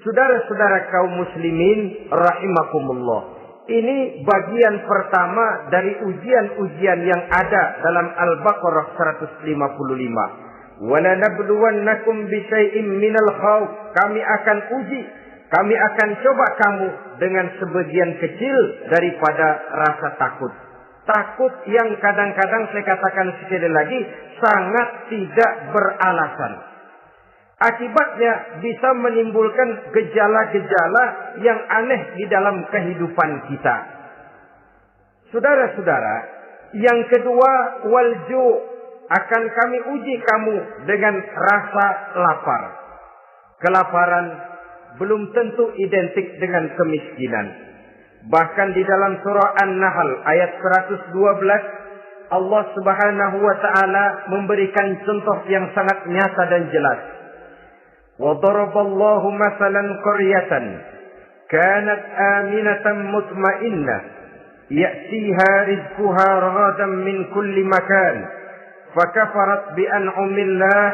Saudara-saudara kaum muslimin rahimakumullah. Ini bagian pertama dari ujian-ujian yang ada dalam Al-Baqarah 155. Wala nabluwannakum bisyai'im minal khauf. Kami akan uji, kami akan coba kamu dengan sebagian kecil daripada rasa takut. Takut yang kadang-kadang saya katakan sekali lagi sangat tidak beralasan. Akibatnya bisa menimbulkan gejala-gejala yang aneh di dalam kehidupan kita. Saudara-saudara, yang kedua, walju, akan kami uji kamu dengan rasa lapar. Kelaparan belum tentu identik dengan kemiskinan. Bahkan di dalam surah An-Nahl ayat 112, Allah Subhanahu wa taala memberikan contoh yang sangat nyata dan jelas. وَضَرَبَ اللَّهُ مَثَلًا قَرْيَةً كَانَتْ آمِنَةً مُطْمَئِنَّةً يَأْتِيهَا رِزْقُهَا رَغَدًا مِنْ كُلِّ مَكَانٍ فَكَفَرَتْ بِأَنْعُمِ اللَّهِ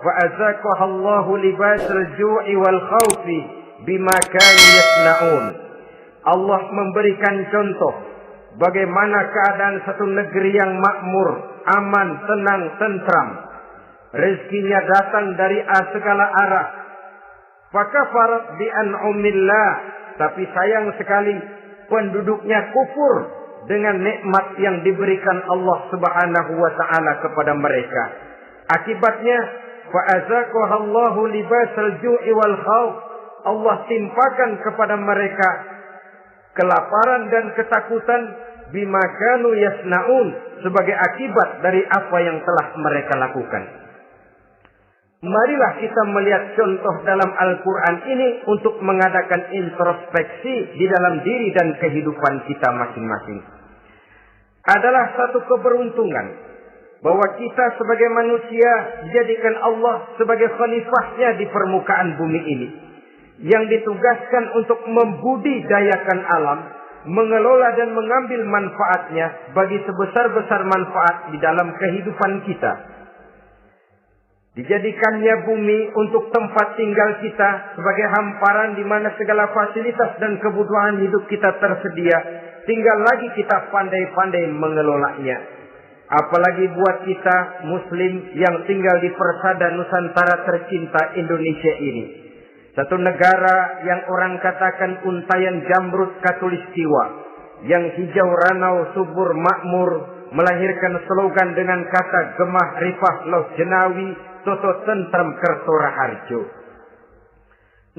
فَأَذَاقَهَا اللَّهُ لِبَاسَ الْجُوعِ وَالْخَوْفِ بِمَا كَانُوا يَصْنَعُونَ. Allah memberikan contoh bagaimana keadaan satu negeri yang makmur, aman, tenang, tentram. Rezekinya datang dari segala arah. Fakafarat bi an'umillah, tapi sayang sekali penduduknya kufur dengan nikmat yang diberikan Allah Subhanahu wa taala kepada mereka. Akibatnya fa'azaqahallahu libasal ju'i wal khauf. Allah timpakan kepada mereka kelaparan dan ketakutan bima kanu yasnaun, sebagai akibat dari apa yang telah mereka lakukan. Marilah kita melihat contoh dalam Al-Quran ini untuk mengadakan introspeksi di dalam diri dan kehidupan kita masing-masing. Adalah satu keberuntungan bahwa kita sebagai manusia dijadikan Allah sebagai khalifahnya di permukaan bumi ini, yang ditugaskan untuk membudidayakan alam, mengelola dan mengambil manfaatnya bagi sebesar-besar manfaat di dalam kehidupan kita. Dijadikannya bumi untuk tempat tinggal kita sebagai hamparan di mana segala fasilitas dan kebutuhan hidup kita tersedia. Tinggal lagi kita pandai-pandai mengelolanya. Apalagi buat kita muslim yang tinggal di persada Nusantara tercinta Indonesia ini. Satu negara yang orang katakan untayan jamrut katulistiwa, yang hijau ranau subur makmur, melahirkan slogan dengan kata gemah rifah loh jenawi toto tentram kerto raharjo.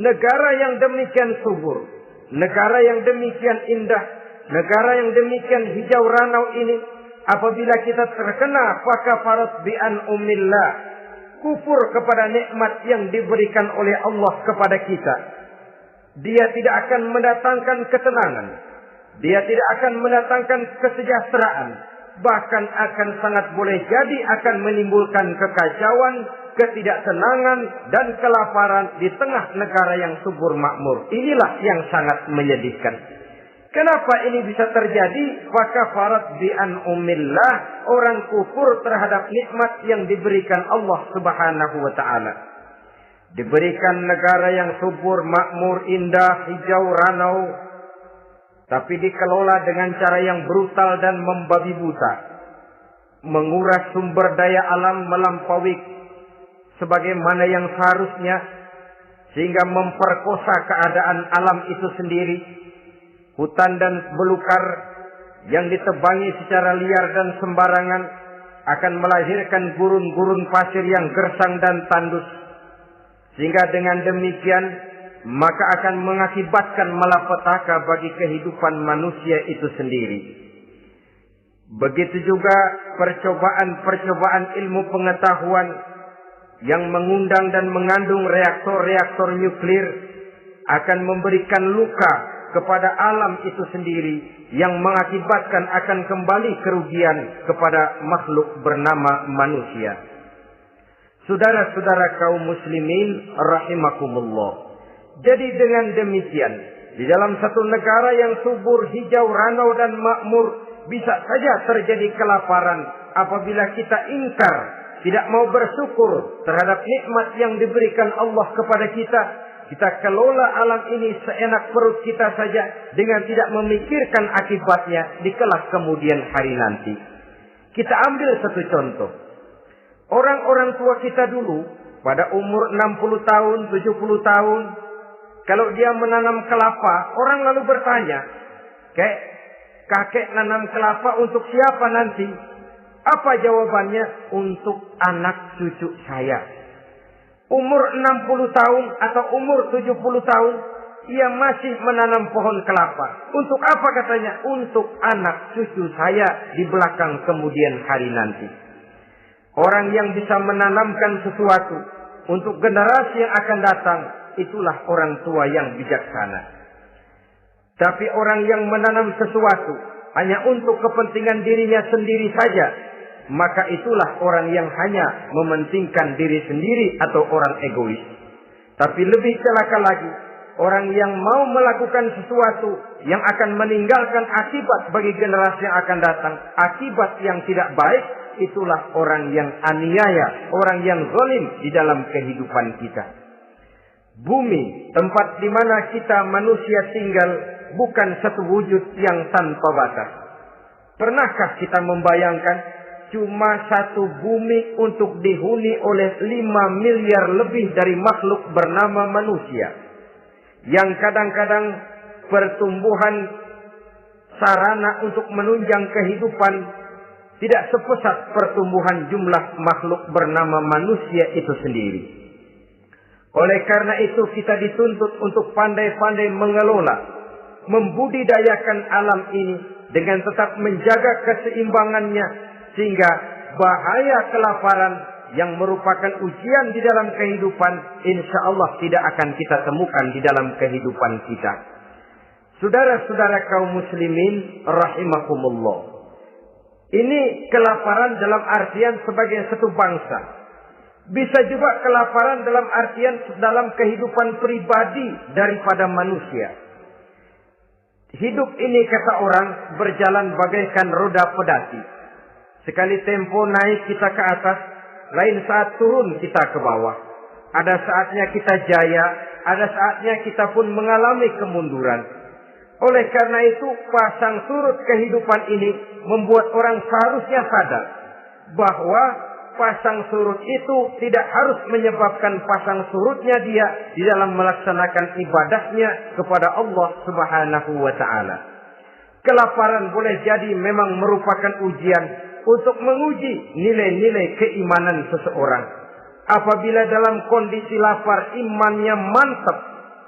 Negara yang demikian subur, negara yang demikian indah, negara yang demikian hijau ranau ini, apabila kita terkena fakafarat bi an'umillah, kufur kepada nikmat yang diberikan oleh Allah kepada kita, dia tidak akan mendatangkan ketenangan, dia tidak akan mendatangkan kesejahteraan, bahkan akan sangat boleh jadi akan menimbulkan kekacauan, ketidaktenangan dan kelaparan di tengah negara yang subur makmur. Inilah yang sangat menyedihkan. Kenapa ini bisa terjadi? Fakafarat bi an'umillah, orang kufur terhadap nikmat yang diberikan Allah Subhanahu wa taala. Diberikan negara yang subur, makmur, indah, hijau ranau, tapi dikelola dengan cara yang brutal dan membabi buta. Menguras sumber daya alam melampaui sebagaimana yang seharusnya, sehingga memperkosa keadaan alam itu sendiri. Hutan dan belukar yang ditebangi secara liar dan sembarangan akan melahirkan gurun-gurun pasir yang gersang dan tandus. Sehingga dengan demikian maka akan mengakibatkan malapetaka bagi kehidupan manusia itu sendiri. Begitu juga percobaan-percobaan ilmu pengetahuan yang mengundang dan mengandung reaktor-reaktor nuklir akan memberikan luka kepada alam itu sendiri, yang mengakibatkan akan kembali kerugian kepada makhluk bernama manusia. Saudara-saudara kaum muslimin rahimakumullah. Jadi dengan demikian, di dalam satu negara yang subur, hijau, ranau dan makmur, bisa saja terjadi kelaparan apabila kita ingkar, tidak mau bersyukur terhadap nikmat yang diberikan Allah kepada kita, kita kelola alam ini seenak perut kita saja dengan tidak memikirkan akibatnya di kelak kemudian hari nanti. Kita ambil satu contoh. Orang-orang tua kita dulu pada umur 60 tahun, 70 tahun, kalau dia menanam kelapa, orang lalu bertanya, kakek nanam kelapa untuk siapa nanti? Apa jawabannya? Untuk anak cucu saya. Umur 60 tahun atau umur 70 tahun, ia masih menanam pohon kelapa. Untuk apa katanya? Untuk anak cucu saya di belakang kemudian hari nanti. Orang yang bisa menanamkan sesuatu untuk generasi yang akan datang, itulah orang tua yang bijaksana. Tapi orang yang menanam sesuatu hanya untuk kepentingan dirinya sendiri saja, maka itulah orang yang hanya mementingkan diri sendiri atau orang egois. Tapi lebih celaka lagi, orang yang mau melakukan sesuatu yang akan meninggalkan akibat bagi generasi yang akan datang, akibat yang tidak baik, itulah orang yang aniaya, orang yang zalim di dalam kehidupan kita. Bumi, tempat di mana kita manusia tinggal, bukan satu wujud yang tanpa batas. Pernahkah kita membayangkan cuma satu bumi untuk dihuni oleh 5 miliar lebih dari makhluk bernama manusia, yang kadang-kadang pertumbuhan sarana untuk menunjang kehidupan tidak sepesat pertumbuhan jumlah makhluk bernama manusia itu sendiri. Oleh karena itu kita dituntut untuk pandai-pandai mengelola, membudidayakan alam ini dengan tetap menjaga keseimbangannya, sehingga bahaya kelaparan yang merupakan ujian di dalam kehidupan, insya Allah tidak akan kita temukan di dalam kehidupan kita. Saudara-saudara kaum muslimin rahimakumullah. Ini kelaparan dalam artian sebagai satu bangsa. Bisa juga kelaparan dalam artian dalam kehidupan pribadi daripada manusia. Hidup ini kata orang berjalan bagaikan roda pedati. Sekali tempo naik kita ke atas, lain saat turun kita ke bawah. Ada saatnya kita jaya, ada saatnya kita pun mengalami kemunduran. Oleh karena itu, pasang surut kehidupan ini membuat orang seharusnya sadar bahwa pasang surut itu tidak harus menyebabkan pasang surutnya dia di dalam melaksanakan ibadahnya kepada Allah Subhanahu wa Ta'ala. Kelaparan boleh jadi memang merupakan ujian untuk menguji nilai-nilai keimanan seseorang. Apabila dalam kondisi lapar imannya mantap,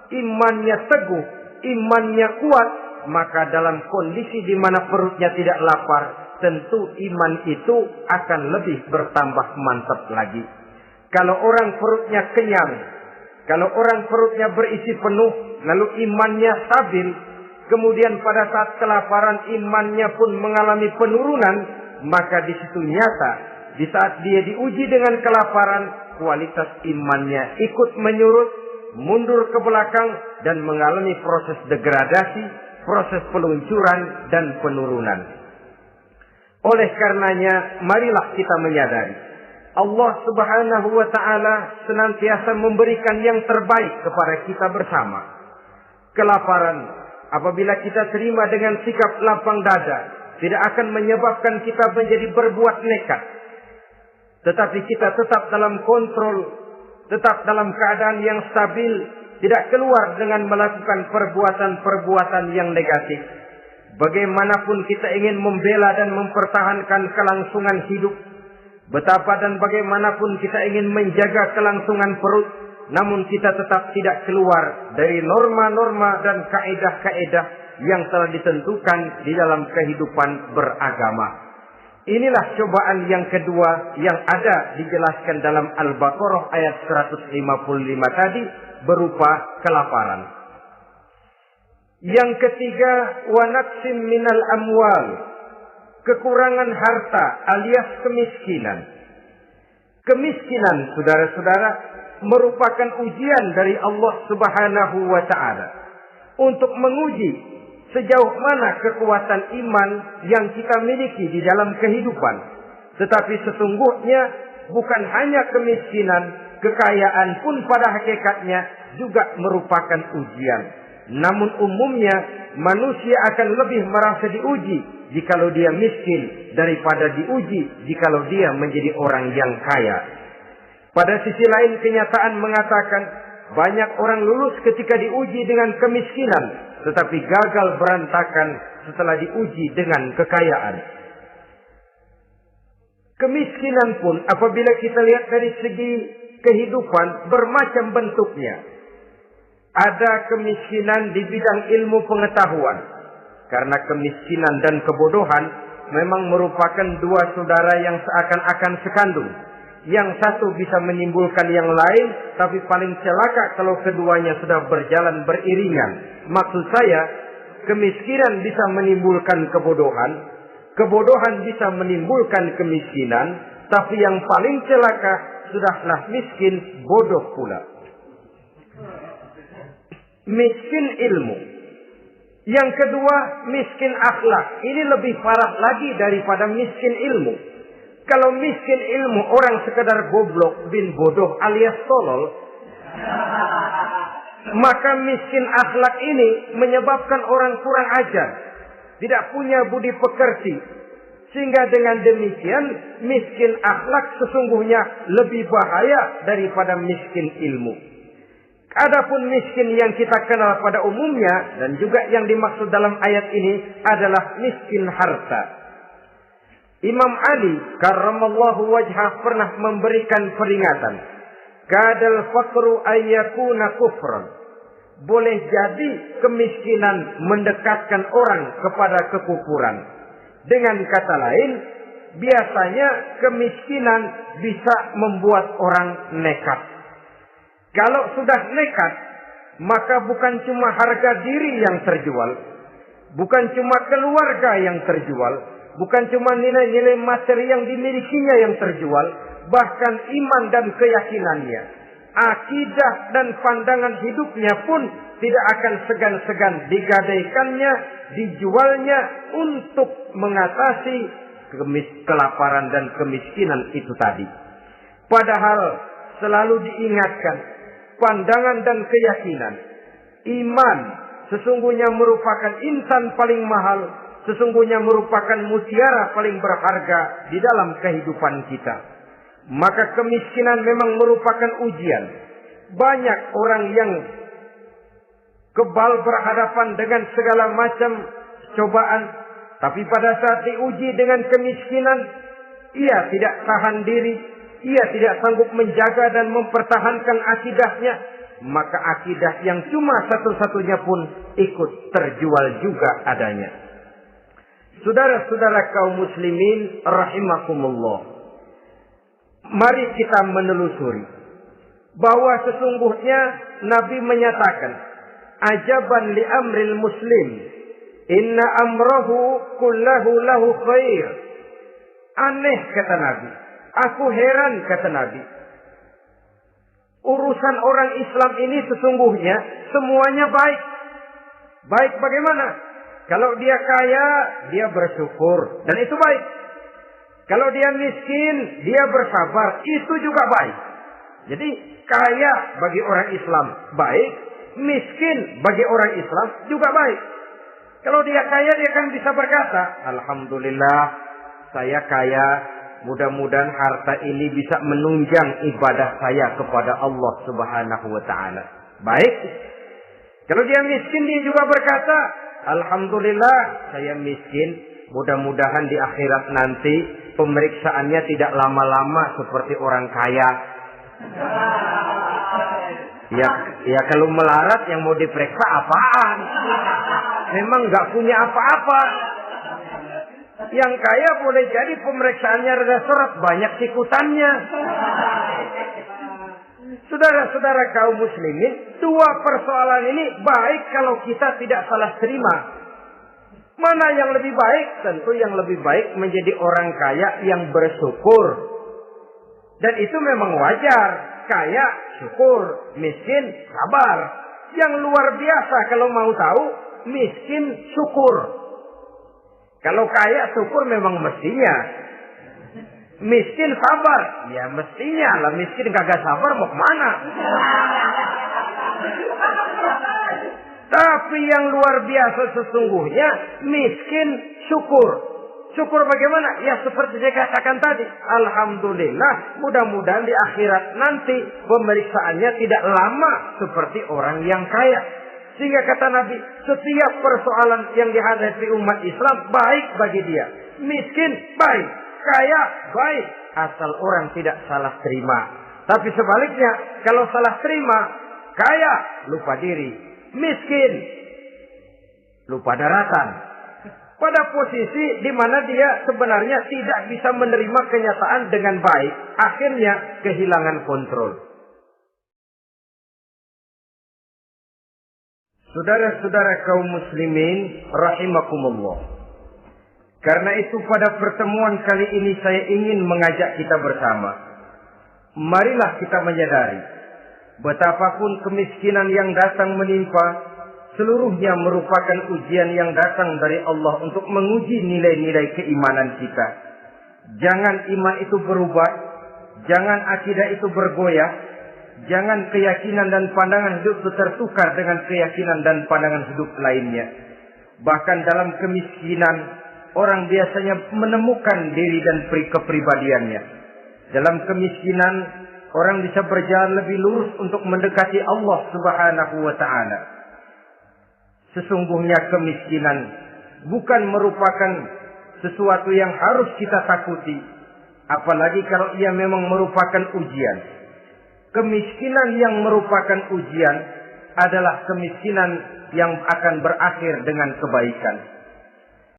imannya teguh, imannya kuat, maka dalam kondisi di mana perutnya tidak lapar, tentu iman itu akan lebih bertambah mantap lagi. Kalau orang perutnya kenyang, kalau orang perutnya berisi penuh, lalu imannya stabil, kemudian pada saat kelaparan imannya pun mengalami penurunan, maka di situ nyata, di saat dia diuji dengan kelaparan, kualitas imannya ikut menyurut, mundur ke belakang, dan mengalami proses degradasi, proses peluncuran, dan penurunan. Oleh karenanya, marilah kita menyadari, Allah Subhanahu wa Ta'ala senantiasa memberikan yang terbaik kepada kita bersama. Kelaparan, apabila kita terima dengan sikap lapang dada, tidak akan menyebabkan kita menjadi berbuat nekat. Tetapi kita tetap dalam kontrol, tetap dalam keadaan yang stabil, tidak keluar dengan melakukan perbuatan-perbuatan yang negatif. Bagaimanapun kita ingin membela dan mempertahankan kelangsungan hidup, betapa dan bagaimanapun kita ingin menjaga kelangsungan perut, namun kita tetap tidak keluar dari norma-norma dan kaedah-kaedah yang telah ditentukan di dalam kehidupan beragama. Inilah cobaan yang kedua yang ada dijelaskan dalam Al-Baqarah ayat 155 tadi berupa kelaparan. Yang ketiga, wa naqsim minal amwal, kekurangan harta alias kemiskinan. Kemiskinan, saudara-saudara, merupakan ujian dari Allah Subhanahu wa Ta'ala untuk menguji sejauh mana kekuatan iman yang kita miliki di dalam kehidupan. Tetapi sesungguhnya bukan hanya kemiskinan, Kekayaan pun pada hakikatnya juga merupakan ujian. Namun umumnya manusia akan lebih merasa diuji jikalau dia miskin daripada diuji jikalau dia menjadi orang yang kaya. Pada sisi lain kenyataan mengatakan banyak orang lulus ketika diuji dengan kemiskinan, tetapi gagal berantakan setelah diuji dengan kekayaan. Kemiskinan pun apabila kita lihat dari segi kehidupan bermacam bentuknya. Ada kemiskinan di bidang ilmu pengetahuan. Karena kemiskinan dan kebodohan memang merupakan dua saudara yang seakan-akan sekandung. Yang satu bisa menimbulkan yang lain, tapi paling celaka kalau keduanya sudah berjalan beriringan. Maksud saya, kemiskinan bisa menimbulkan kebodohan, kebodohan bisa menimbulkan kemiskinan, tapi yang paling celaka sudahlah miskin, bodoh pula. Miskin ilmu. Yang kedua, miskin akhlak. Ini lebih parah lagi daripada miskin ilmu. Kalau miskin ilmu orang sekedar goblok bin bodoh alias tolol, maka miskin akhlak ini menyebabkan orang kurang ajar, tidak punya budi pekerti. Sehingga dengan demikian miskin akhlak sesungguhnya lebih bahaya daripada miskin ilmu. Adapun miskin yang kita kenal pada umumnya dan juga yang dimaksud dalam ayat ini adalah miskin harta. Imam Ali karramallahu wajhah pernah memberikan peringatan. Kadal faqru ayyakuna kufran. Boleh jadi kemiskinan mendekatkan orang kepada kekufuran. Dengan kata lain, biasanya kemiskinan bisa membuat orang nekat. Kalau sudah nekat, maka bukan cuma harga diri yang terjual, bukan cuma keluarga yang terjual, bukan cuma nilai-nilai materi yang dimilikinya yang terjual, bahkan iman dan keyakinannya, akidah dan pandangan hidupnya pun tidak akan segan-segan digadaikannya, dijualnya untuk mengatasi kelaparan dan kemiskinan itu tadi. Padahal selalu diingatkan, pandangan dan keyakinan, iman sesungguhnya merupakan insan paling mahal, sesungguhnya merupakan mutiara paling berharga di dalam kehidupan kita. Maka kemiskinan memang merupakan ujian. Banyak orang yang kebal berhadapan dengan segala macam cobaan, tapi pada saat diuji dengan kemiskinan, ia tidak tahan diri, ia tidak sanggup menjaga dan mempertahankan akidahnya, maka akidah yang cuma satu-satunya pun ikut terjual juga adanya. Saudara-saudara kaum muslimin rahimakumullah, mari kita menelusuri bahwa sesungguhnya Nabi menyatakan, ajaban li amril muslim, inna amrahu kullahu lahu khair. Aneh kata Nabi, aku heran kata Nabi, urusan orang Islam ini sesungguhnya semuanya baik. Baik bagaimana? Kalau dia kaya, dia bersyukur, dan itu baik. Kalau dia miskin, dia bersabar, itu juga baik. Jadi kaya bagi orang Islam baik, miskin bagi orang Islam juga baik. Kalau dia kaya, dia kan bisa berkata, alhamdulillah saya kaya, mudah-mudahan harta ini bisa menunjang ibadah saya kepada Allah Subhanahu wa taala. Baik. Kalau dia miskin, dia juga berkata, alhamdulillah saya miskin, mudah-mudahan di akhirat nanti pemeriksaannya tidak lama-lama seperti orang kaya. Ya kalau melarat yang mau diperiksa apaan? Memang nggak punya apa-apa. Yang kaya boleh jadi pemeriksaannya rada seret, banyak sikutannya. Saudara-saudara kaum muslimin, dua persoalan ini baik kalau kita tidak salah terima. Mana yang lebih baik? Tentu yang lebih baik menjadi orang kaya yang bersyukur. Dan itu memang wajar. Kaya, syukur. Miskin, sabar. Yang luar biasa kalau mau tahu, miskin, syukur. Kalau kaya, syukur memang mestinya. Miskin sabar. Ya mestinya lah, miskin kagak sabar mau kemana? Tapi yang luar biasa sesungguhnya, miskin syukur. Syukur bagaimana? Ya seperti saya katakan tadi. Alhamdulillah, mudah-mudahan di akhirat nanti pemeriksaannya tidak lama seperti orang yang kaya. Sehingga kata Nabi, setiap persoalan yang dihadapi umat Islam baik bagi dia. Miskin baik, kaya baik, asal orang tidak salah terima. Tapi sebaliknya, kalau salah terima, kaya lupa diri, miskin lupa daratan. Pada posisi di mana dia sebenarnya tidak bisa menerima kenyataan dengan baik, akhirnya kehilangan kontrol. Saudara-saudara kaum muslimin rahimakumullah. Karena itu pada pertemuan kali ini saya ingin mengajak kita bersama. Marilah kita menyadari betapapun kemiskinan yang datang menimpa, seluruhnya merupakan ujian yang datang dari Allah untuk menguji nilai-nilai keimanan kita. Jangan iman itu berubah, jangan akidah itu bergoyah, jangan keyakinan dan pandangan hidup itu tertukar dengan keyakinan dan pandangan hidup lainnya. Bahkan dalam kemiskinan, orang biasanya menemukan diri dan kepribadiannya. Dalam kemiskinan, orang bisa berjalan lebih lurus untuk mendekati Allah Subhanahu wa Ta'ala. Sesungguhnya kemiskinan bukan merupakan sesuatu yang harus kita takuti, apalagi kalau ia memang merupakan ujian. Kemiskinan yang merupakan ujian adalah kemiskinan yang akan berakhir dengan kebaikan.